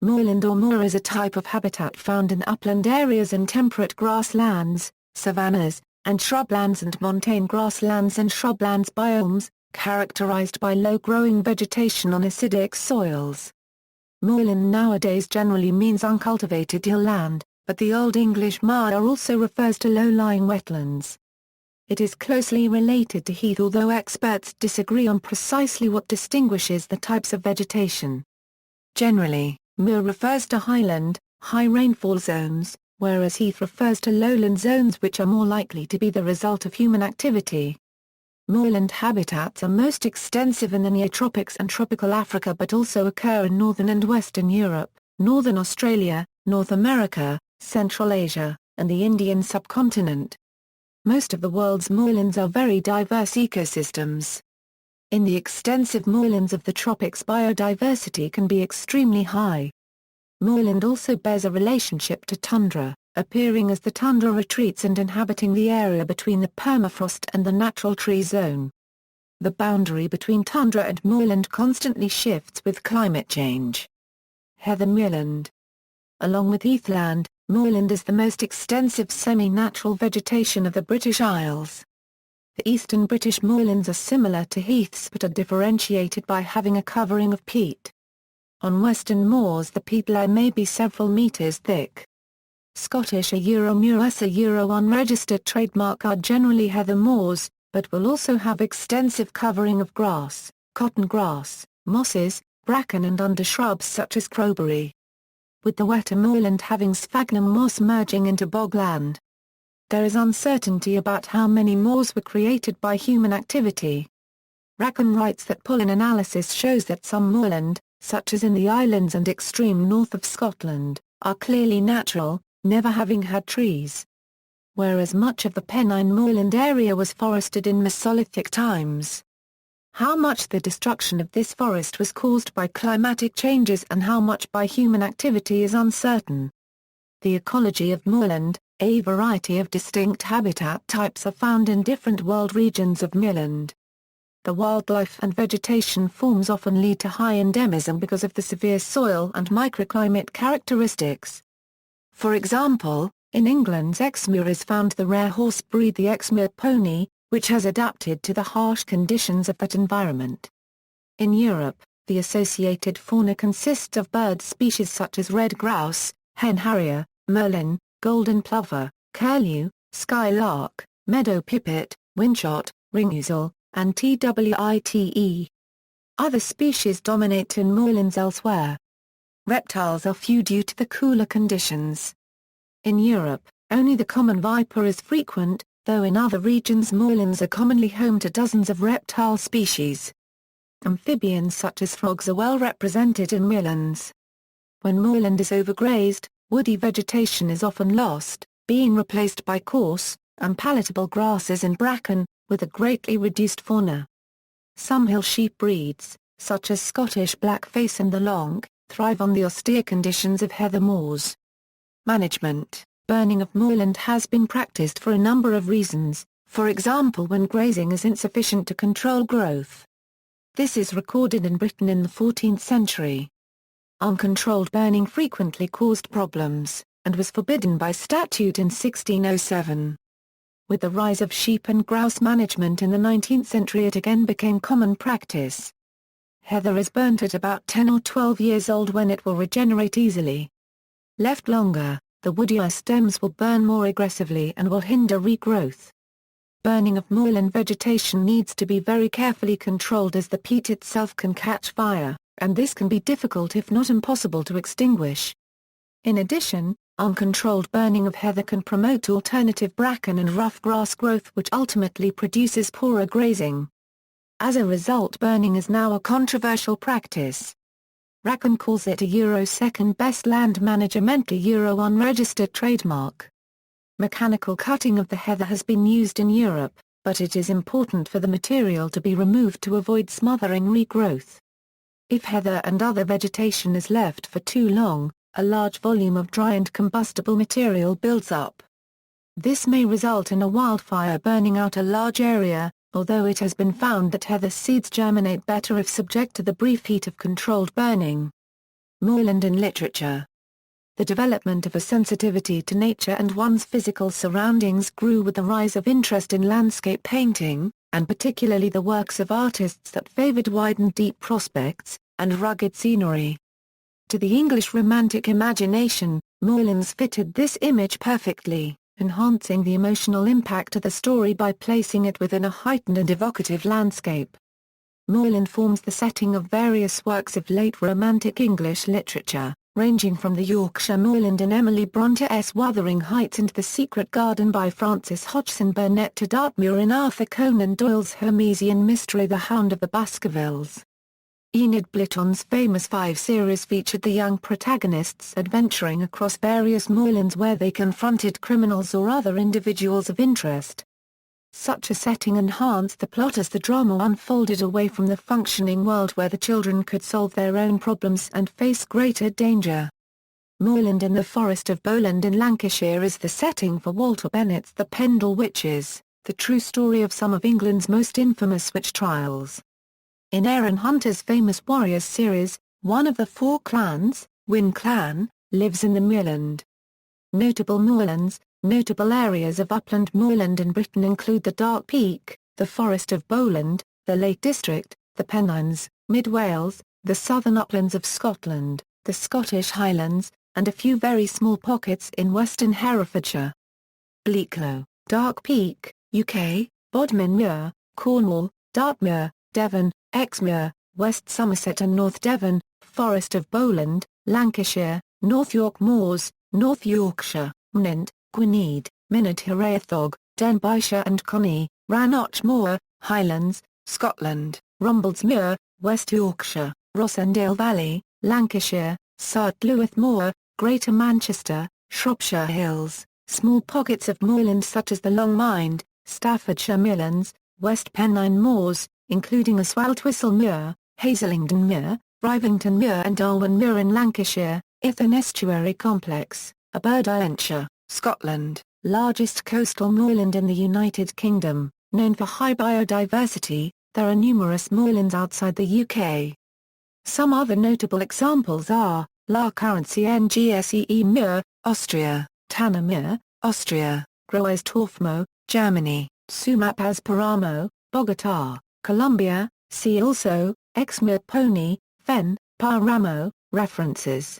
Moorland or moor is a type of habitat found in upland areas and temperate grasslands, savannas, and shrublands and montane grasslands and shrublands biomes, characterized by low-growing vegetation on acidic soils. Moorland nowadays generally means uncultivated hill land, but the Old English moor also refers to low-lying wetlands. It is closely related to heath, although experts disagree on precisely what distinguishes the types of vegetation. Generally, moor refers to highland, high rainfall zones, whereas heath refers to lowland zones which are more likely to be the result of human activity. Moorland habitats are most extensive in the neotropics and tropical Africa, but also occur in northern and western Europe, northern Australia, North America, Central Asia, and the Indian subcontinent. Most of the world's moorlands are very diverse ecosystems. In the extensive moorlands of the tropics, biodiversity can be extremely high. Moorland also bears a relationship to tundra, appearing as the tundra retreats and inhabiting the area between the permafrost and the natural tree zone. The boundary between tundra and moorland constantly shifts with climate change. Heather moorland. Along with heathland, moorland is the most extensive semi-natural vegetation of the British Isles. The eastern British moorlands are similar to heaths but are differentiated by having a covering of peat. On western moors the peat layer may be several metres thick. Scottish moors unregistered trademark are generally heather moors, but will also have extensive covering of grass, cotton grass, mosses, bracken and undershrubs such as crowberry. With the wetter moorland having sphagnum moss merging into bogland. There is uncertainty about how many moors were created by human activity. Rackham writes that pollen analysis shows that some moorland, such as in the islands and extreme north of Scotland, are clearly natural, never having had trees. Whereas much of the Pennine moorland area was forested in Mesolithic times. How much the destruction of this forest was caused by climatic changes and how much by human activity is uncertain. The ecology of moorland, a variety of distinct habitat types are found in different world regions of moorland. The wildlife and vegetation forms often lead to high endemism because of the severe soil and microclimate characteristics. For example, in England's Exmoor is found the rare horse breed the Exmoor pony, which has adapted to the harsh conditions of that environment. In Europe, the associated fauna consists of bird species such as red grouse, hen harrier, merlin, golden plover, curlew, skylark, meadow pipit, whinshot, ringouzel, and twite. Other species dominate in moorlands elsewhere. Reptiles are few due to the cooler conditions. In Europe, only the common viper is frequent, though in other regions moorlands are commonly home to dozens of reptile species. Amphibians such as frogs are well represented in moorlands. When moorland is overgrazed, woody vegetation is often lost, being replaced by coarse, unpalatable grasses and bracken, with a greatly reduced fauna. Some hill sheep breeds, such as Scottish blackface and the lonk, thrive on the austere conditions of heather moors. Management. Burning of moorland has been practiced for a number of reasons, for example when grazing is insufficient to control growth. This is recorded in Britain in the 14th century. Uncontrolled burning frequently caused problems, and was forbidden by statute in 1607. With the rise of sheep and grouse management in the 19th century it again became common practice. Heather is burnt at about 10 or 12 years old when it will regenerate easily. Left longer, the woodier stems will burn more aggressively and will hinder regrowth. Burning of moorland vegetation needs to be very carefully controlled as the peat itself can catch fire, and this can be difficult if not impossible to extinguish. In addition, uncontrolled burning of heather can promote alternative bracken and rough grass growth which ultimately produces poorer grazing. As a result, burning is now a controversial practice. Rackham calls it a second best land managementally unregistered trademark. Mechanical cutting of the heather has been used in Europe, but it is important for the material to be removed to avoid smothering regrowth. If heather and other vegetation is left for too long, a large volume of dry and combustible material builds up. This may result in a wildfire burning out a large area, although it has been found that heather seeds germinate better if subject to the brief heat of controlled burning. Moorland in literature. The development of a sensitivity to nature and one's physical surroundings grew with the rise of interest in landscape painting, and particularly the works of artists that favored wide and deep prospects, and rugged scenery. To the English Romantic imagination, moorlands fitted this image perfectly, enhancing the emotional impact of the story by placing it within a heightened and evocative landscape. Moorland forms the setting of various works of late Romantic English literature, ranging from the Yorkshire moorland in Emily Bronte's Wuthering Heights and The Secret Garden by Frances Hodgson Burnett to Dartmoor in Arthur Conan Doyle's Hermesian mystery The Hound of the Baskervilles. Enid Blyton's famous 5 series featured the young protagonists adventuring across various moorlands where they confronted criminals or other individuals of interest. Such a setting enhanced the plot as the drama unfolded away from the functioning world where the children could solve their own problems and face greater danger. Moorland in the Forest of Bowland in Lancashire is the setting for Walter Bennett's The Pendle Witches, the true story of some of England's most infamous witch trials. In Aaron Hunter's famous Warriors series, one of the 4 clans, Wynn Clan, lives in the moorland. Notable moorlands. Notable areas of upland moorland in Britain include the Dark Peak, the Forest of Bowland, the Lake District, the Pennines, Mid Wales, the southern uplands of Scotland, the Scottish Highlands, and a few very small pockets in western Herefordshire. Bleaklow, Dark Peak, UK, Bodmin Muir, Cornwall, Dartmoor, Devon, Exmoor, West Somerset and North Devon, Forest of Bowland, Lancashire, North York Moors, North Yorkshire, Mnint, Gwynedd, Mynyd Hiraethog, Denbighshire and Conwy, Rannoch Moor, Highlands, Scotland, Rumbles Muir, West Yorkshire, Rossendale Valley, Lancashire, South Lewith Moor, Greater Manchester, Shropshire Hills, small pockets of moorland such as the Long Mind, Staffordshire Moorlands, West Pennine Moors, including Aswaldwhistle Muir, Hazelingdon Muir, Rivington Muir and Darwen Muir in Lancashire, Ithern Estuary Complex, Aberdeenshire, Scotland, largest coastal moorland in the United Kingdom, known for high biodiversity. There are numerous moorlands outside the UK. Some other notable examples are, La Ngse Muir, Austria, Tanner Muir, Austria, Groes Torfmoor, Germany, Sumapas Paramo, Bogotá, Colombia. See also, Exmoor Pony, Fen, Paramo. References